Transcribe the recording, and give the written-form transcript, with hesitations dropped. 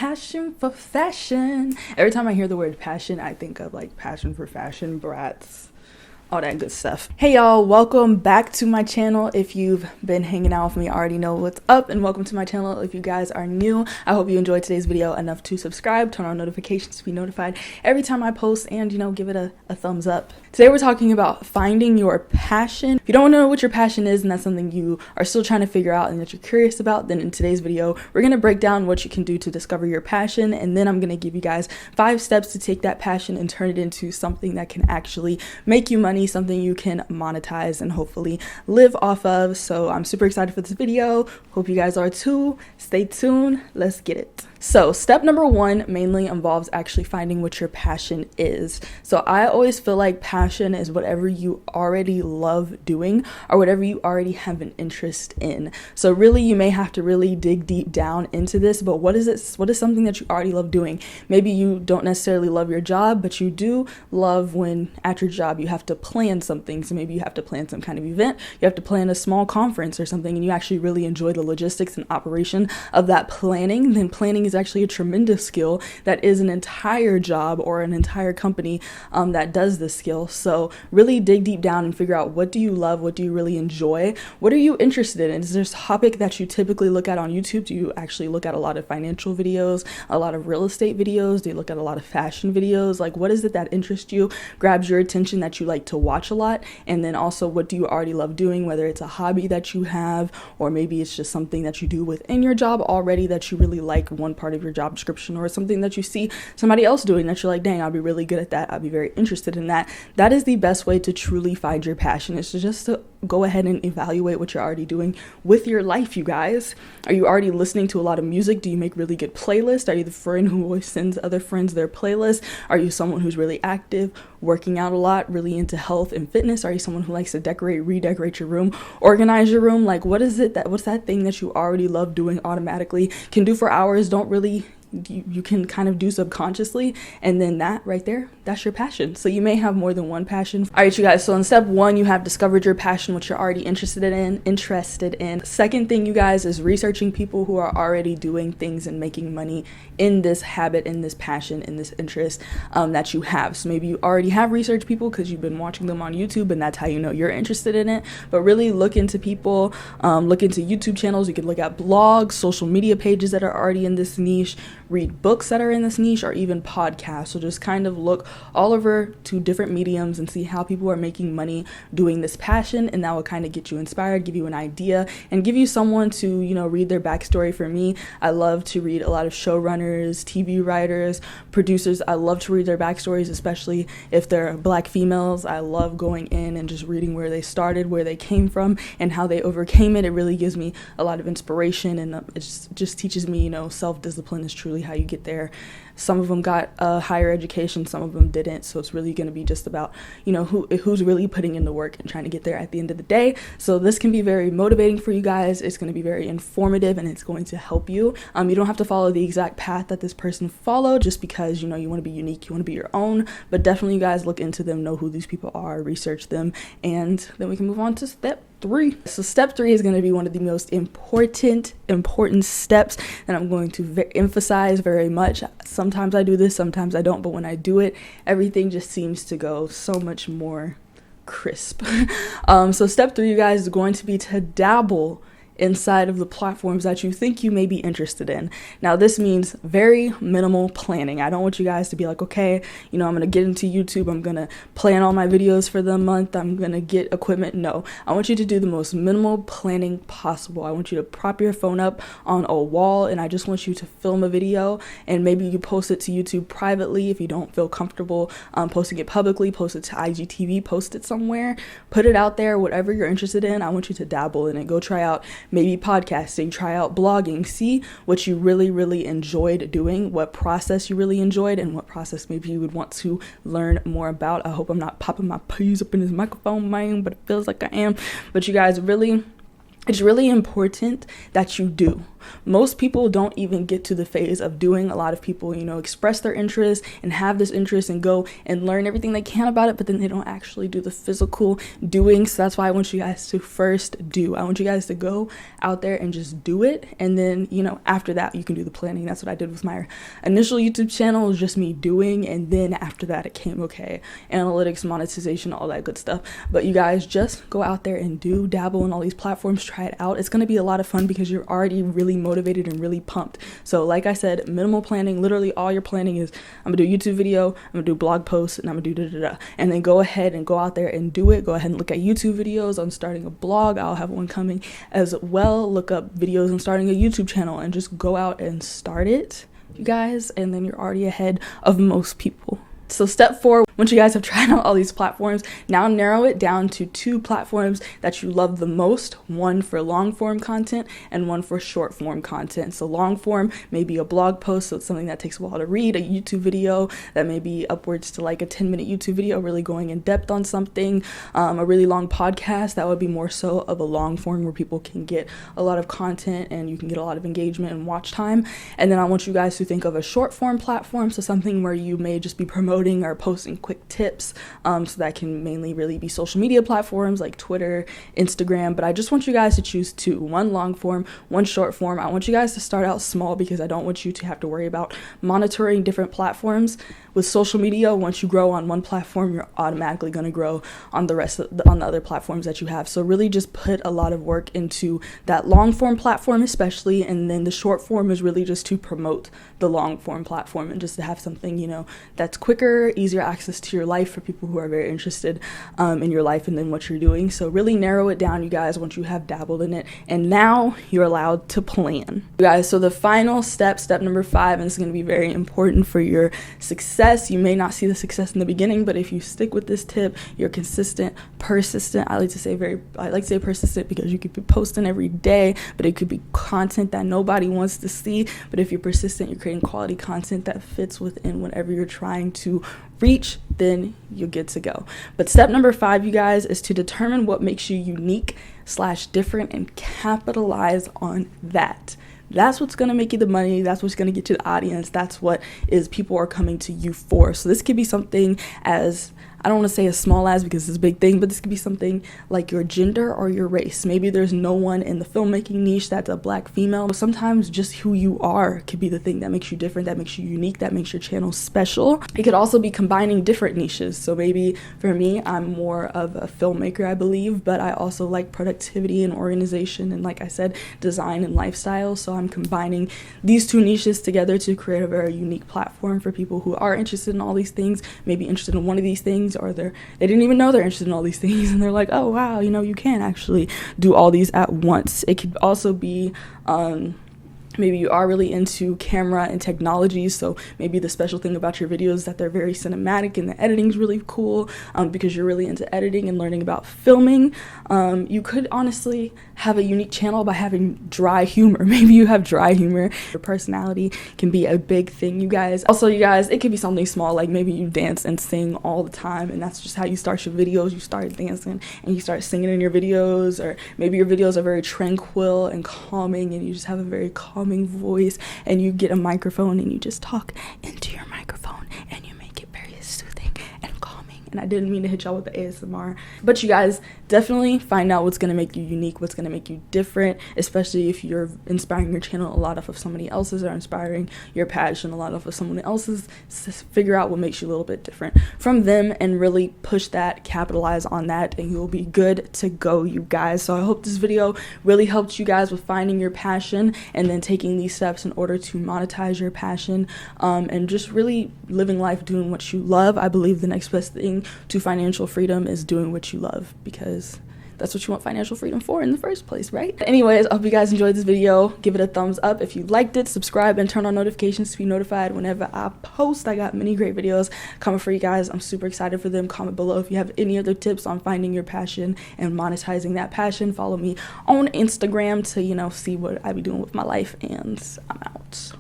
passion for fashion. Every time I hear the word passion, I think of like passion for fashion, brats, all that good stuff. Hey y'all, welcome back to my channel. If you've been hanging out with me, I already know what's up, and welcome to my channel. If you guys are new, I hope you enjoyed today's video enough to subscribe, turn on notifications to be notified every time I post, and give it a thumbs up. Today we're talking about finding your passion. If you don't know what your passion is and that's something you are still trying to figure out and that you're curious about, then in today's video we're going to break down what you can do to discover your passion, and then I'm going to give you guys 5 steps to take that passion and turn it into something that can actually make you money, something you can monetize and hopefully live off of. So I'm super excited for this video. Hope you guys are too. Stay tuned. Let's get it. So step number 1 mainly involves actually finding what your passion is. So I always feel like passion is whatever you already love doing or whatever you already have an interest in. So really you may have to really dig deep down into this, but what is it? What is something that you already love doing? Maybe you don't necessarily love your job, but you do love when at your job you have to plan something. So maybe you have to plan some kind of event, you have to plan a small conference or something, and you actually really enjoy the logistics and operation of that planning. Then planning is actually a tremendous skill that is an entire job or an entire company that does this skill. So really dig deep down and figure out, what do you love? What do you really enjoy? What are you interested in? Is there a topic that you typically look at on YouTube? Do you actually look at a lot of financial videos, a lot of real estate videos? Do you look at a lot of fashion videos? Like, what is it that interests you, grabs your attention, that you like to watch a lot? And then also, what do you already love doing, whether it's a hobby that you have, or maybe it's just something that you do within your job already that you really like, one part of your job description, or something that you see somebody else doing that you're like, dang, I'll be really good at that, I'll be very interested in that. That is the best way to truly find your passion, is to just to go ahead and evaluate what you're already doing with your life, you guys. Are you already listening to a lot of music? Do you make really good playlists? Are you the friend who always sends other friends their playlists? Are you someone who's really active, working out a lot, really into health and fitness? Are you someone who likes to redecorate your room, organize your room? Like, what is it what's that thing that you already love doing automatically, can do for hours, don't really, you can kind of do subconsciously, and then that right there, that's your passion. So you may have more than one passion. All right, you guys, so in step 1, you have discovered your passion, what you're already interested in. Second thing, you guys, is researching people who are already doing things and making money in this habit, in this passion, in this interest that you have. So maybe you already have researched people because you've been watching them on YouTube, and that's how you know you're interested in it. But really look into people, look into YouTube channels. You can look at blogs, social media pages that are already in this niche, read books that are in this niche, or even podcasts. So just kind of look all over to different mediums and see how people are making money doing this passion, and that will kind of get you inspired, give you an idea, and give you someone to, read their backstory. For me, I love to read a lot of showrunners, TV writers, producers. I love to read their backstories, especially if they're Black females. I love going in and just reading where they started, where they came from, and how they overcame it. It really gives me a lot of inspiration, and it just teaches me, self-discipline is truly how you get there. Some of them got a higher education, some of them didn't. So it's really going to be just about, who's really putting in the work and trying to get there at the end of the day. So this can be very motivating for you guys. It's going to be very informative, and it's going to help you. You don't have to follow the exact path that this person followed just because, you want to be unique, you want to be your own. But definitely, you guys, look into them, know who these people are, research them, and then we can move on to step 3. So step 3 is going to be one of the most important steps that I'm going to emphasize very much. Sometimes I do this, sometimes I don't, but when I do it, everything just seems to go so much more crisp. So step 3, you guys, is going to be to dabble inside of the platforms that you think you may be interested in. Now, this means very minimal planning. I don't want you guys to be like, okay, I'm going to get into YouTube, I'm going to plan all my videos for the month, I'm going to get equipment. No, I want you to do the most minimal planning possible. I want you to prop your phone up on a wall, and I just want you to film a video, and maybe you post it to YouTube privately if you don't feel comfortable posting it publicly. Post it to IGTV, post it somewhere, put it out there. Whatever you're interested in, I want you to dabble in it. Go try out maybe podcasting, try out blogging, see what you really enjoyed doing, what process you really enjoyed, and what process maybe you would want to learn more about. I hope I'm not popping my peas up in this microphone, man, but it feels like I am. But you guys, it's really important that you do. Most people don't even get to the phase of doing. A lot of people, you know, express their interest and have this interest and go and learn everything they can about it, but then they don't actually do the physical doing. So that's why I want you guys to first do. I want you guys to go out there and just do it, and then, you know, after that you can do the planning. That's what I did with my initial YouTube channel, was just me doing, and then after that it came, okay, analytics, monetization, all that good stuff. But you guys just go out there and do dabble in all these platforms, try it out. It's going to be a lot of fun because you're already really motivated and really pumped. So like I said, minimal planning. Literally all your planning is, I'm gonna do a YouTube video, I'm gonna do blog posts, and I'm gonna do da-da-da, and then go ahead and go out there and do it. Go ahead and look at YouTube videos on starting a blog. I'll have one coming as well. Look up videos on starting a YouTube channel and just go out and start it, you guys, and then you're already ahead of most people. So step 4, once you guys have tried out all these platforms, now narrow it down to 2 platforms that you love the most, one for long form content and one for short form content. So long form may be a blog post, so it's something that takes a while to read, a YouTube video that may be upwards to like a 10-minute YouTube video, really going in depth on something, a really long podcast that would be more so of a long form where people can get a lot of content and you can get a lot of engagement and watch time. And then I want you guys to think of a short form platform, so something where you may just be promoting or posting quick tips, so that can mainly really be social media platforms like Twitter, Instagram. But I just want you guys to choose 2, one long form, one short form. I want you guys to start out small because I don't want you to have to worry about monitoring different platforms. With social media, once you grow on one platform, you're automatically going to grow on the rest of on the other platforms that you have. So really just put a lot of work into that long form platform especially, and then the short form is really just to promote the long form platform and just to have something, you know, that's quicker, easier access to your life for people who are very interested in your life and then what you're doing. So really narrow it down, you guys, once you have dabbled in it, and now you're allowed to plan, you guys. So the final step, step number 5, and it's going to be very important for your success. You may not see the success in the beginning, but if you stick with this tip, you're consistent, persistent. I like to say persistent because you could be posting every day, but it could be content that nobody wants to see. But if you're persistent, you're creating quality content that fits within whatever you're trying to reach, then you're good to go. But step number 5, you guys, is to determine what makes you unique / different and capitalize on that. That's what's going to make you the money. That's what's going to get you the audience. That's what is people are coming to you for. So this could be something as, I don't want to say as small as because it's a big thing, but this could be something like your gender or your race. Maybe there's no one in the filmmaking niche that's a Black female. But sometimes just who you are could be the thing that makes you different, that makes you unique, that makes your channel special. It could also be combining different niches. So maybe for me, I'm more of a filmmaker, I believe, but I also like productivity and organization and, like I said, design and lifestyle. So I'm combining these 2 niches together to create a very unique platform for people who are interested in all these things, maybe interested in one of these things, or they didn't even know they're interested in all these things, and they're like, oh wow, you know, you can actually do all these at once. It could also be maybe you are really into camera and technology, so maybe the special thing about your videos is that they're very cinematic and the editing's really cool, because you're really into editing and learning about filming. You could honestly have a unique channel by having dry humor. Maybe you have dry humor. Your personality can be a big thing, you guys. Also, you guys, it could be something small, like maybe you dance and sing all the time, and that's just how you start your videos. You start dancing and you start singing in your videos, or maybe your videos are very tranquil and calming and you just have a very calming voice, and you get a microphone and you just talk into your microphone and you make it very soothing and calming. And I didn't mean to hit y'all with the ASMR, but you guys definitely find out what's going to make you unique, what's going to make you different, especially if you're inspiring your channel a lot off of somebody else's, or inspiring your passion a lot off of someone else's. Figure out what makes you a little bit different from them and really push that, capitalize on that, and you'll be good to go, you guys. So I hope this video really helped you guys with finding your passion and then taking these steps in order to monetize your passion, and just really living life doing what you love. I believe the next best thing to financial freedom is doing what you love, because that's what you want financial freedom for in the first place, right? Anyways, I hope you guys enjoyed this video. Give it a thumbs up if you liked it. Subscribe and turn on notifications to be notified whenever I post. I got many great videos coming for you guys. I'm super excited for them. Comment below if you have any other tips on finding your passion and monetizing that passion. Follow me on Instagram to, see what I be doing with my life, and I'm out.